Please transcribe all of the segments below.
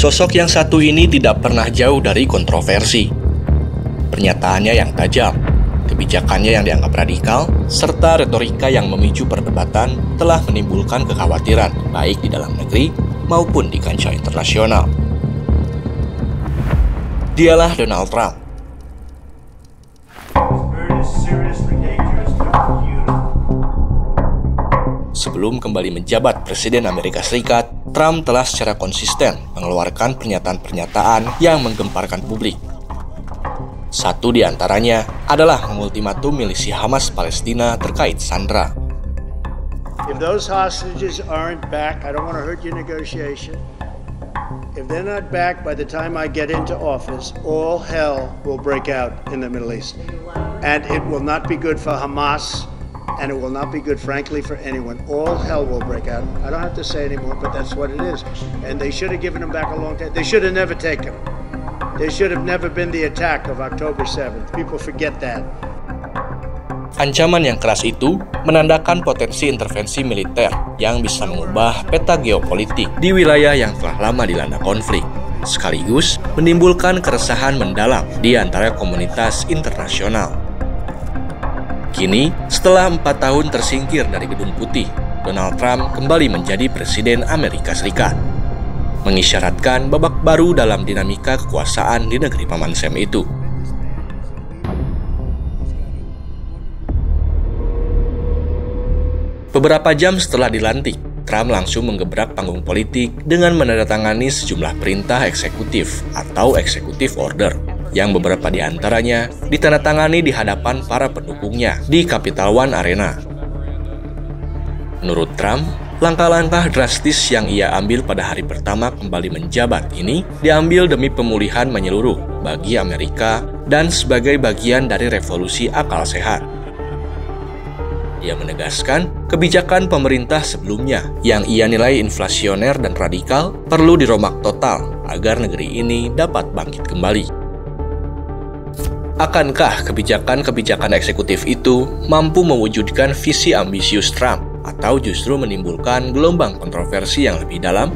Sosok yang satu ini tidak pernah jauh dari kontroversi. Pernyataannya yang tajam, kebijakannya yang dianggap radikal, serta retorika yang memicu perdebatan telah menimbulkan kekhawatiran baik di dalam negeri maupun di kancah internasional. Dialah Donald Trump. Sebelum kembali menjabat Presiden Amerika Serikat, Trump telah secara konsisten mengeluarkan pernyataan-pernyataan yang menggemparkan publik. Satu di antaranya adalah mengultimatum milisi Hamas Palestina terkait Sandra. If those hostages aren't back, I don't want to hurt your negotiation. If they're not back by the time I get into office, all hell will break out in the Middle East. And it will not be good for Hamas, and it will not be good, frankly, for anyone. All hell will break out. I don't have to say anymore, but that's what it is. And they should have given them back a long time. They should have never taken them. There should have never been the attack of October 7th. People forget that. Ancaman yang keras itu menandakan potensi intervensi militer yang bisa mengubah peta geopolitik di wilayah yang telah lama dilanda konflik, sekaligus menimbulkan keresahan mendalam di antara komunitas internasional. Kini, setelah 4 tahun tersingkir dari Gedung Putih, Donald Trump kembali menjadi Presiden Amerika Serikat, mengisyaratkan babak baru dalam dinamika kekuasaan di negeri Paman Sam itu. Beberapa jam setelah dilantik, Trump langsung menggebrak panggung politik dengan menandatangani sejumlah perintah eksekutif atau executive order, yang beberapa di antaranya ditandatangani di hadapan para pendukungnya di Capital One Arena. Menurut Trump, langkah-langkah drastis yang ia ambil pada hari pertama kembali menjabat ini diambil demi pemulihan menyeluruh bagi Amerika dan sebagai bagian dari revolusi akal sehat. Dia menegaskan kebijakan pemerintah sebelumnya yang ia nilai inflasioner dan radikal perlu dirombak total agar negeri ini dapat bangkit kembali. Akankah kebijakan-kebijakan eksekutif itu mampu mewujudkan visi ambisius Trump atau justru menimbulkan gelombang kontroversi yang lebih dalam?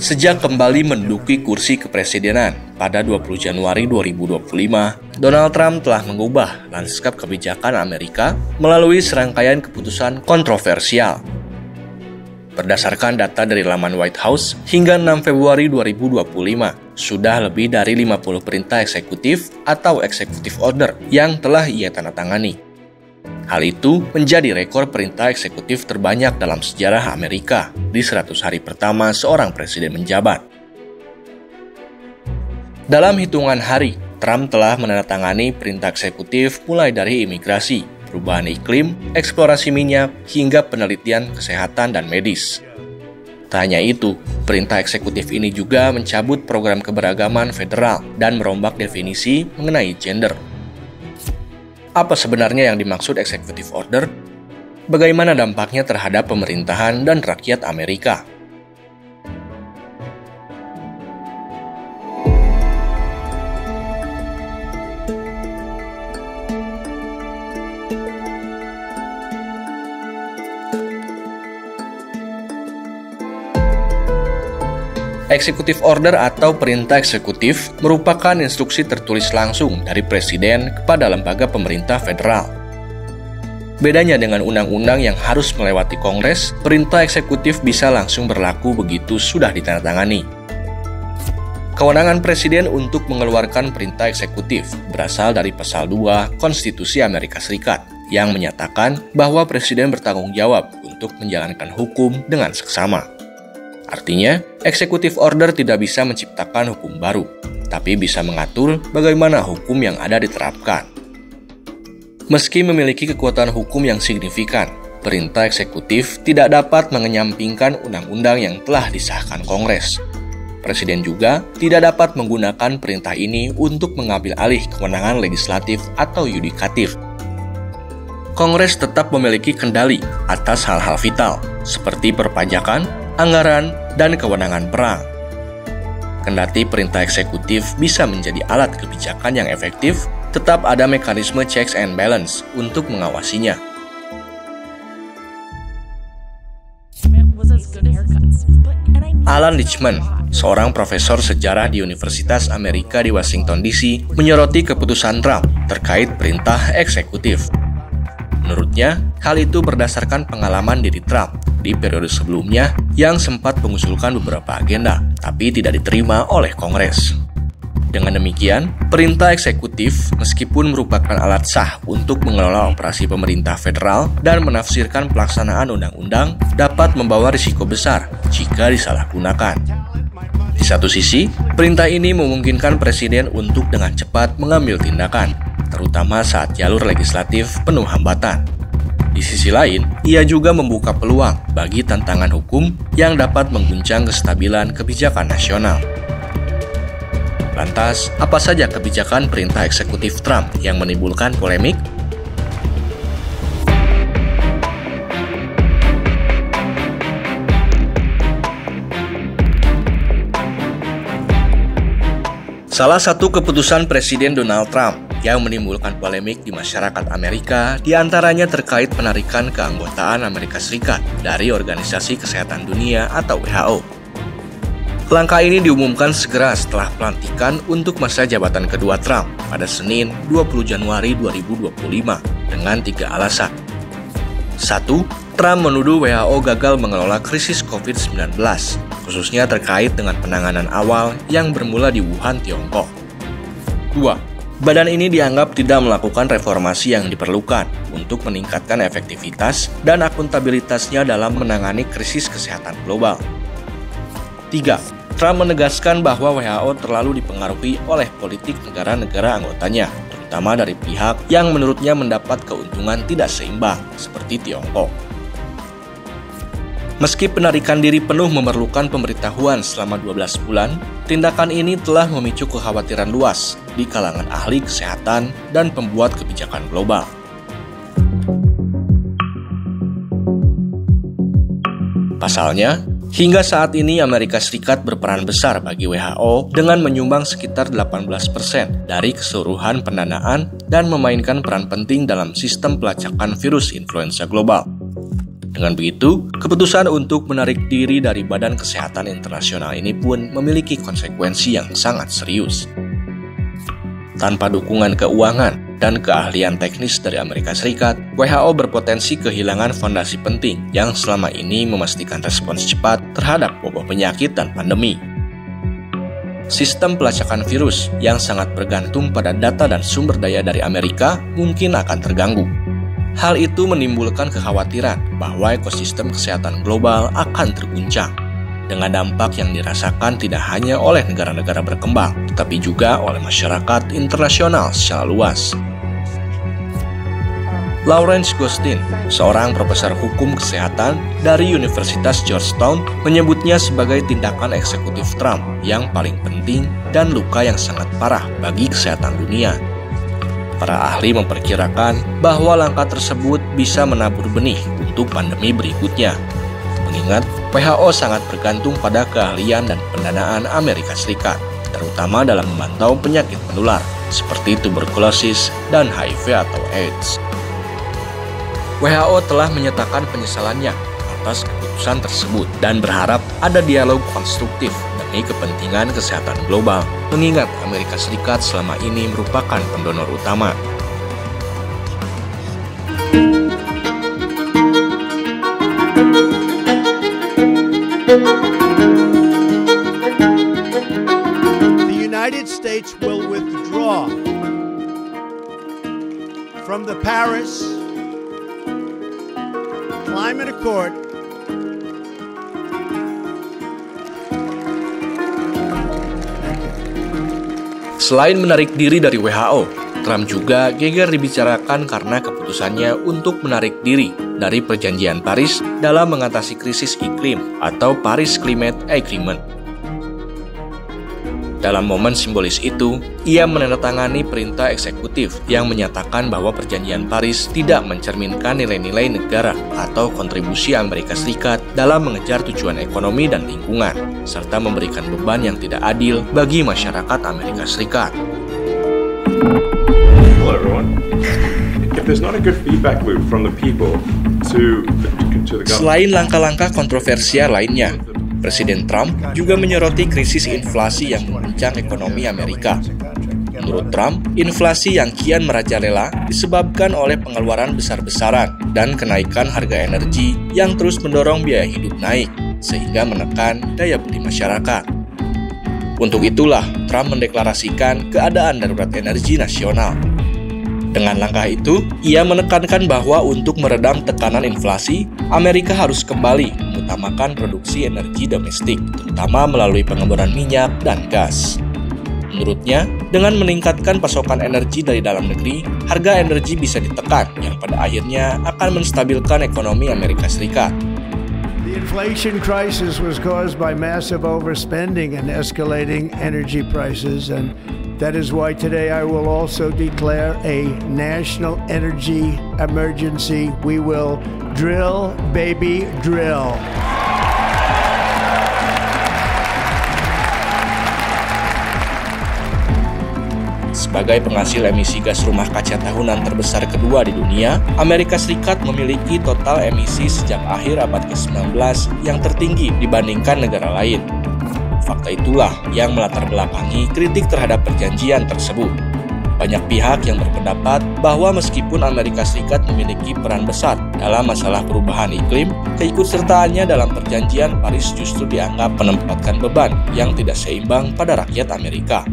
Sejak kembali menduduki kursi kepresidenan pada 20 Januari 2025, Donald Trump telah mengubah lanskap kebijakan Amerika melalui serangkaian keputusan kontroversial. Berdasarkan data dari laman White House, hingga 6 Februari 2025, sudah lebih dari 50 perintah eksekutif atau executive order yang telah ia tandatangani. Hal itu menjadi rekor perintah eksekutif terbanyak dalam sejarah Amerika di 100 hari pertama seorang presiden menjabat. Dalam hitungan hari, Trump telah menandatangani perintah eksekutif mulai dari imigrasi, perubahan iklim, eksplorasi minyak, hingga penelitian kesehatan dan medis. Tak hanya itu, perintah eksekutif ini juga mencabut program keberagaman federal dan merombak definisi mengenai gender. Apa sebenarnya yang dimaksud executive order? Bagaimana dampaknya terhadap pemerintahan dan rakyat Amerika? Executive order atau perintah eksekutif merupakan instruksi tertulis langsung dari presiden kepada lembaga pemerintah federal. Bedanya dengan undang-undang yang harus melewati Kongres, perintah eksekutif bisa langsung berlaku begitu sudah ditandatangani. Kewenangan presiden untuk mengeluarkan perintah eksekutif berasal dari Pasal 2 Konstitusi Amerika Serikat yang menyatakan bahwa presiden bertanggung jawab untuk menjalankan hukum dengan seksama. Artinya, executive order tidak bisa menciptakan hukum baru, tapi bisa mengatur bagaimana hukum yang ada diterapkan. Meski memiliki kekuatan hukum yang signifikan, perintah eksekutif tidak dapat mengenyampingkan undang-undang yang telah disahkan Kongres. Presiden juga tidak dapat menggunakan perintah ini untuk mengambil alih kewenangan legislatif atau yudikatif. Kongres tetap memiliki kendali atas hal-hal vital, seperti perpajakan, anggaran, dan kewenangan perang. Kendati perintah eksekutif bisa menjadi alat kebijakan yang efektif, tetap ada mekanisme checks and balance untuk mengawasinya. Alan Lichtman, seorang profesor sejarah di Universitas Amerika di Washington DC, menyoroti keputusan Trump terkait perintah eksekutif. Menurutnya, hal itu berdasarkan pengalaman diri Trump di periode sebelumnya yang sempat mengusulkan beberapa agenda, tapi tidak diterima oleh Kongres. Dengan demikian, perintah eksekutif meskipun merupakan alat sah untuk mengelola operasi pemerintah federal dan menafsirkan pelaksanaan undang-undang, dapat membawa risiko besar jika disalahgunakan. Di satu sisi, perintah ini memungkinkan presiden untuk dengan cepat mengambil tindakan, terutama saat jalur legislatif penuh hambatan. Di sisi lain, ia juga membuka peluang bagi tantangan hukum yang dapat mengguncang kestabilan kebijakan nasional. Lantas, apa saja kebijakan perintah eksekutif Trump yang menimbulkan polemik? Salah satu keputusan Presiden Donald Trump yang menimbulkan polemik di masyarakat Amerika diantaranya terkait penarikan keanggotaan Amerika Serikat dari Organisasi Kesehatan Dunia atau WHO. Langkah ini diumumkan segera setelah pelantikan untuk masa jabatan kedua Trump pada Senin 20 Januari 2025 dengan 3 alasan. 1. Trump menuduh WHO gagal mengelola krisis COVID-19, khususnya terkait dengan penanganan awal yang bermula di Wuhan, Tiongkok. 2. Badan ini dianggap tidak melakukan reformasi yang diperlukan untuk meningkatkan efektivitas dan akuntabilitasnya dalam menangani krisis kesehatan global. 3. Trump menegaskan bahwa WHO terlalu dipengaruhi oleh politik negara-negara anggotanya, terutama dari pihak yang menurutnya mendapat keuntungan tidak seimbang, seperti Tiongkok. Meski penarikan diri penuh memerlukan pemberitahuan selama 12 bulan, tindakan ini telah memicu kekhawatiran luas di kalangan ahli kesehatan dan pembuat kebijakan global. Pasalnya, hingga saat ini Amerika Serikat berperan besar bagi WHO dengan menyumbang sekitar 18% dari keseluruhan pendanaan dan memainkan peran penting dalam sistem pelacakan virus influenza global. Dengan begitu, keputusan untuk menarik diri dari Badan Kesehatan Internasional ini pun memiliki konsekuensi yang sangat serius. Tanpa dukungan keuangan dan keahlian teknis dari Amerika Serikat, WHO berpotensi kehilangan fondasi penting yang selama ini memastikan respons cepat terhadap wabah penyakit dan pandemi. Sistem pelacakan virus yang sangat bergantung pada data dan sumber daya dari Amerika mungkin akan terganggu. Hal itu menimbulkan kekhawatiran bahwa ekosistem kesehatan global akan terguncang, dengan dampak yang dirasakan tidak hanya oleh negara-negara berkembang, tetapi juga oleh masyarakat internasional secara luas. Lawrence Gostin, seorang profesor hukum kesehatan dari Universitas Georgetown, menyebutnya sebagai tindakan eksekutif Trump yang paling penting dan luka yang sangat parah bagi kesehatan dunia. Para ahli memperkirakan bahwa langkah tersebut bisa menabur benih untuk pandemi berikutnya. Mengingat WHO sangat bergantung pada keahlian dan pendanaan Amerika Serikat, terutama dalam memantau penyakit menular seperti tuberkulosis dan HIV atau AIDS. WHO telah menyatakan penyesalannya atas keputusan tersebut dan berharap ada dialog konstruktif demi kepentingan kesehatan global, mengingat Amerika Serikat selama ini merupakan pendonor utama. The United States will withdraw from the Paris Climate Accord Selain menarik diri dari WHO, Trump juga geger dibicarakan karena keputusannya untuk menarik diri dari Perjanjian Paris dalam mengatasi krisis iklim atau Paris Climate Agreement. Dalam momen simbolis itu, ia menandatangani perintah eksekutif yang menyatakan bahwa Perjanjian Paris tidak mencerminkan nilai-nilai negara atau kontribusi Amerika Serikat dalam mengejar tujuan ekonomi dan lingkungan, serta memberikan beban yang tidak adil bagi masyarakat Amerika Serikat. Hello everyone. If there's not a good feedback loop from the people to the government. Selain langkah-langkah kontroversial lainnya, Presiden Trump juga menyoroti krisis inflasi yang mengguncang ekonomi Amerika. Menurut Trump, inflasi yang kian merajalela disebabkan oleh pengeluaran besar-besaran dan kenaikan harga energi yang terus mendorong biaya hidup naik, sehingga menekan daya beli masyarakat. Untuk itulah, Trump mendeklarasikan keadaan darurat energi nasional. Dengan langkah itu, ia menekankan bahwa untuk meredam tekanan inflasi, Amerika harus kembali mengutamakan produksi energi domestik, terutama melalui pengeboran minyak dan gas. Menurutnya, dengan meningkatkan pasokan energi dari dalam negeri, harga energi bisa ditekan, yang pada akhirnya akan menstabilkan ekonomi Amerika Serikat. The inflation crisis was caused by massive overspending and escalating energy prices, and that is why today I will also declare a national energy emergency. We will drill, baby, drill. Sebagai penghasil emisi gas rumah kaca tahunan terbesar kedua di dunia, Amerika Serikat memiliki total emisi sejak akhir abad ke-19 yang tertinggi dibandingkan negara lain. Fakta itulah yang melatar belakangi kritik terhadap perjanjian tersebut. Banyak pihak yang berpendapat bahwa meskipun Amerika Serikat memiliki peran besar dalam masalah perubahan iklim, keikutsertaannya dalam perjanjian Paris justru dianggap menempatkan beban yang tidak seimbang pada rakyat Amerika.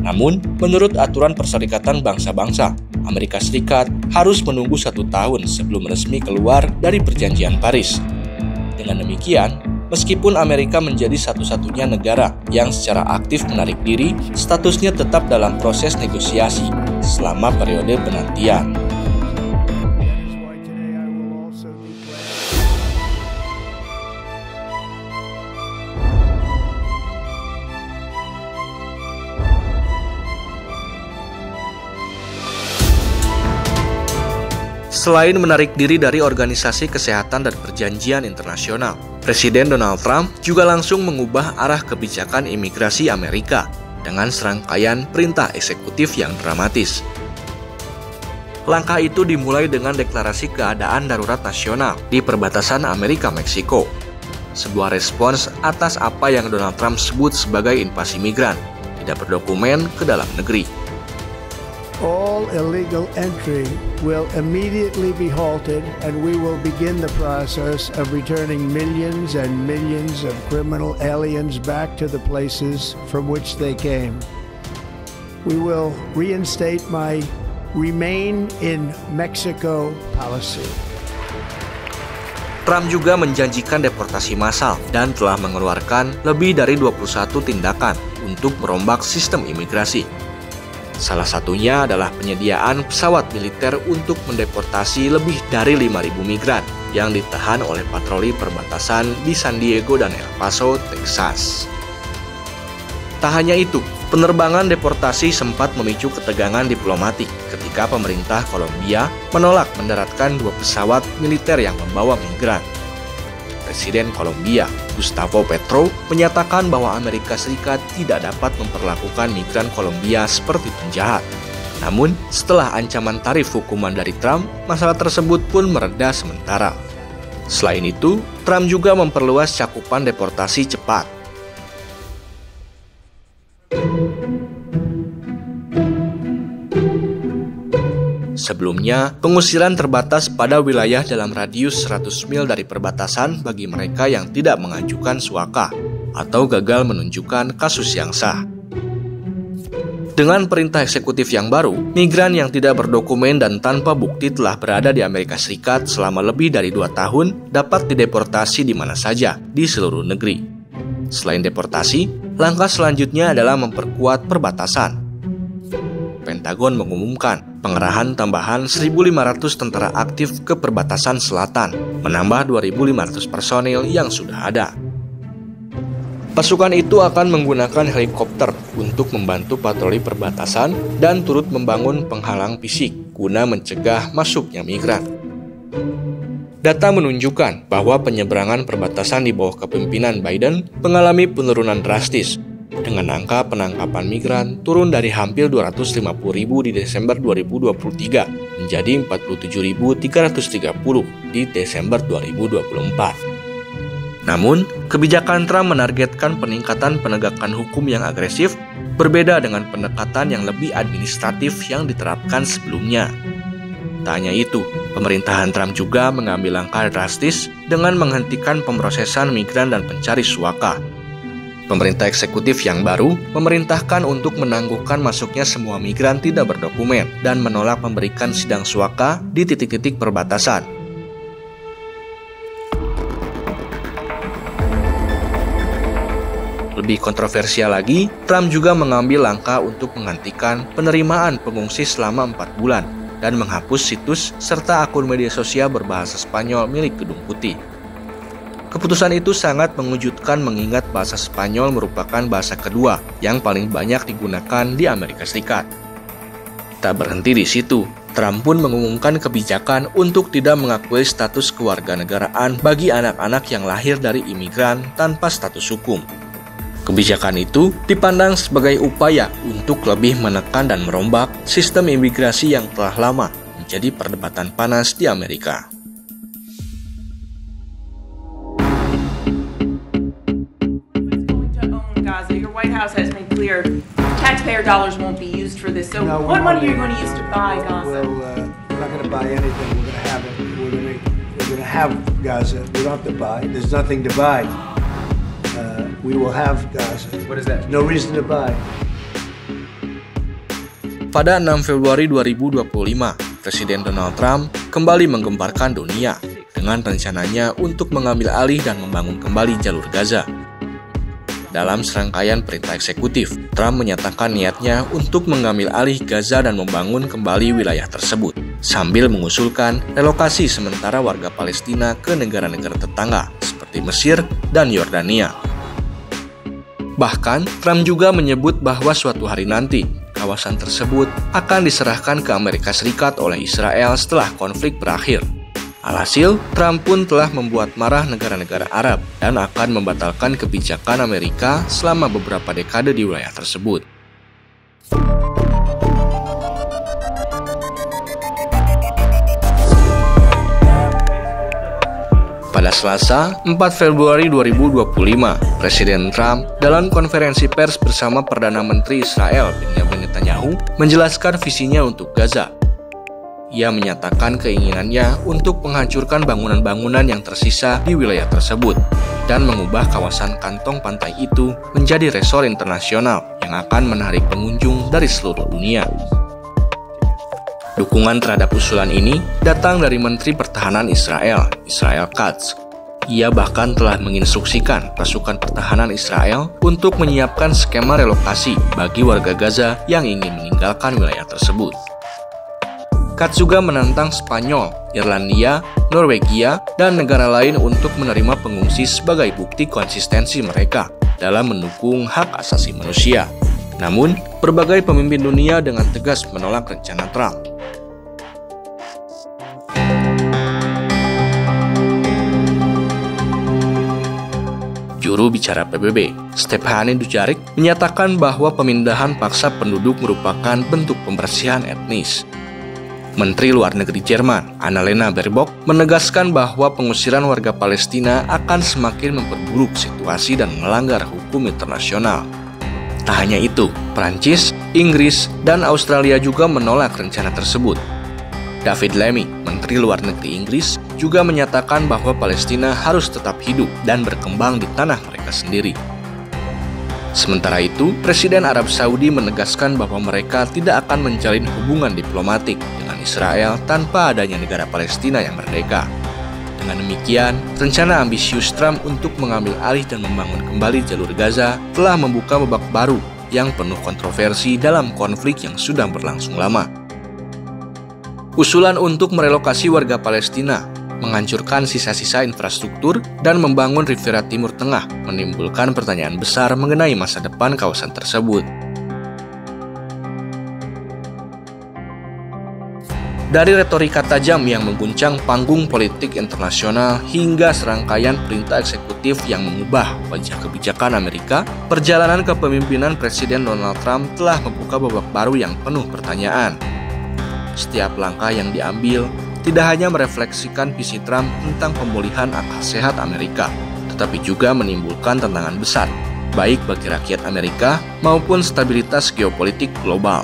Namun, menurut aturan Perserikatan Bangsa-Bangsa, Amerika Serikat harus menunggu 1 tahun sebelum resmi keluar dari perjanjian Paris. Dengan demikian, meskipun Amerika menjadi satu-satunya negara yang secara aktif menarik diri, statusnya tetap dalam proses negosiasi selama periode penantian. Selain menarik diri dari Organisasi Kesehatan dan Perjanjian Internasional, Presiden Donald Trump juga langsung mengubah arah kebijakan imigrasi Amerika dengan serangkaian perintah eksekutif yang dramatis. Langkah itu dimulai dengan deklarasi keadaan darurat nasional di perbatasan Amerika-Meksiko, sebuah respons atas apa yang Donald Trump sebut sebagai invasi migran tidak berdokumen ke dalam negeri. All illegal entry will immediately be halted, and we will begin the process of returning millions and millions of criminal aliens back to the places from which they came. We will reinstate my Remain in Mexico policy. Trump juga menjanjikan deportasi massal dan telah mengeluarkan lebih dari 21 tindakan untuk merombak sistem imigrasi. Salah satunya adalah penyediaan pesawat militer untuk mendeportasi lebih dari 5.000 migran yang ditahan oleh patroli perbatasan di San Diego dan El Paso, Texas. Tak hanya itu, penerbangan deportasi sempat memicu ketegangan diplomatik ketika pemerintah Kolombia menolak mendaratkan 2 pesawat militer yang membawa migran. Presiden Kolombia, Gustavo Petro, menyatakan bahwa Amerika Serikat tidak dapat memperlakukan migran Kolombia seperti penjahat. Namun, setelah ancaman tarif hukuman dari Trump, masalah tersebut pun mereda sementara. Selain itu, Trump juga memperluas cakupan deportasi cepat. Sebelumnya, pengusiran terbatas pada wilayah dalam radius 100 mil dari perbatasan bagi mereka yang tidak mengajukan suaka atau gagal menunjukkan kasus yang sah. Dengan perintah eksekutif yang baru, migran yang tidak berdokumen dan tanpa bukti telah berada di Amerika Serikat selama lebih dari 2 tahun dapat dideportasi di mana saja di seluruh negeri. Selain deportasi, langkah selanjutnya adalah memperkuat perbatasan. Pentagon mengumumkan pengerahan tambahan 1.500 tentara aktif ke perbatasan selatan, menambah 2.500 personil yang sudah ada. Pasukan itu akan menggunakan helikopter untuk membantu patroli perbatasan dan turut membangun penghalang fisik guna mencegah masuknya migran. Data menunjukkan bahwa penyeberangan perbatasan di bawah kepemimpinan Biden mengalami penurunan drastis, dengan angka penangkapan migran turun dari hampir 250.000 di Desember 2023 menjadi 47.330 di Desember 2024. Namun, kebijakan Trump menargetkan peningkatan penegakan hukum yang agresif berbeda dengan pendekatan yang lebih administratif yang diterapkan sebelumnya. Tak hanya itu, pemerintahan Trump juga mengambil langkah drastis dengan menghentikan pemrosesan migran dan pencari suaka. Pemerintah eksekutif yang baru memerintahkan untuk menangguhkan masuknya semua migran tidak berdokumen dan menolak memberikan sidang suaka di titik-titik perbatasan. Lebih kontroversial lagi, Trump juga mengambil langkah untuk menghentikan penerimaan pengungsi selama 4 bulan dan menghapus situs serta akun media sosial berbahasa Spanyol milik Gedung Putih. Keputusan itu sangat mengejutkan mengingat bahasa Spanyol merupakan bahasa kedua yang paling banyak digunakan di Amerika Serikat. Tak berhenti di situ, Trump pun mengumumkan kebijakan untuk tidak mengakui status kewarganegaraan bagi anak-anak yang lahir dari imigran tanpa status hukum. Kebijakan itu dipandang sebagai upaya untuk lebih menekan dan merombak sistem imigrasi yang telah lama menjadi perdebatan panas di Amerika. Your White House has made clear taxpayer dollars won't be used for this. So what money are you going to use to buy Gaza? Well, we're not going to buy anything. We're going to have it. We're going to have Gaza. We don't have to buy. There's nothing to buy. We will have Gaza. What is that? No reason to buy. Pada 6 Februari 2025, Presiden Donald Trump kembali menggemparkan dunia dengan rencananya untuk mengambil alih dan membangun kembali jalur Gaza. Dalam serangkaian perintah eksekutif, Trump menyatakan niatnya untuk mengambil alih Gaza dan membangun kembali wilayah tersebut, sambil mengusulkan relokasi sementara warga Palestina ke negara-negara tetangga seperti Mesir dan Yordania. Bahkan, Trump juga menyebut bahwa suatu hari nanti, kawasan tersebut akan diserahkan ke Amerika Serikat oleh Israel setelah konflik berakhir. Alhasil, Trump pun telah membuat marah negara-negara Arab dan akan membatalkan kebijakan Amerika selama beberapa dekade di wilayah tersebut. Pada Selasa, 4 Februari 2025, Presiden Trump dalam konferensi pers bersama Perdana Menteri Israel Benjamin Netanyahu menjelaskan visinya untuk Gaza. Ia menyatakan keinginannya untuk menghancurkan bangunan-bangunan yang tersisa di wilayah tersebut dan mengubah kawasan kantong pantai itu menjadi resort internasional yang akan menarik pengunjung dari seluruh dunia. Dukungan terhadap usulan ini datang dari Menteri Pertahanan Israel, Israel Katz. Ia bahkan telah menginstruksikan pasukan pertahanan Israel untuk menyiapkan skema relokasi bagi warga Gaza yang ingin meninggalkan wilayah tersebut. Katz juga menantang Spanyol, Irlandia, Norwegia, dan negara lain untuk menerima pengungsi sebagai bukti konsistensi mereka dalam mendukung hak asasi manusia. Namun, berbagai pemimpin dunia dengan tegas menolak rencana Trump. Juru bicara PBB, Stephane Dujarric, menyatakan bahwa pemindahan paksa penduduk merupakan bentuk pembersihan etnis. Menteri Luar Negeri Jerman, Annalena Baerbock, menegaskan bahwa pengusiran warga Palestina akan semakin memperburuk situasi dan melanggar hukum internasional. Tak hanya itu, Prancis, Inggris, dan Australia juga menolak rencana tersebut. David Lammy, Menteri Luar Negeri Inggris, juga menyatakan bahwa Palestina harus tetap hidup dan berkembang di tanah mereka sendiri. Sementara itu, Presiden Arab Saudi menegaskan bahwa mereka tidak akan menjalin hubungan diplomatik dengan Israel tanpa adanya negara Palestina yang merdeka. Dengan demikian, rencana ambisius Trump untuk mengambil alih dan membangun kembali jalur Gaza telah membuka babak baru yang penuh kontroversi dalam konflik yang sudah berlangsung lama. Usulan untuk merelokasi warga Palestina menghancurkan sisa-sisa infrastruktur, dan membangun Riviera Timur Tengah, menimbulkan pertanyaan besar mengenai masa depan kawasan tersebut. Dari retorika tajam yang mengguncang panggung politik internasional hingga serangkaian perintah eksekutif yang mengubah wajah kebijakan Amerika, perjalanan kepemimpinan Presiden Donald Trump telah membuka babak baru yang penuh pertanyaan. Setiap langkah yang diambil tidak hanya merefleksikan visi Trump tentang pemulihan akal sehat Amerika, tetapi juga menimbulkan tantangan besar, baik bagi rakyat Amerika maupun stabilitas geopolitik global.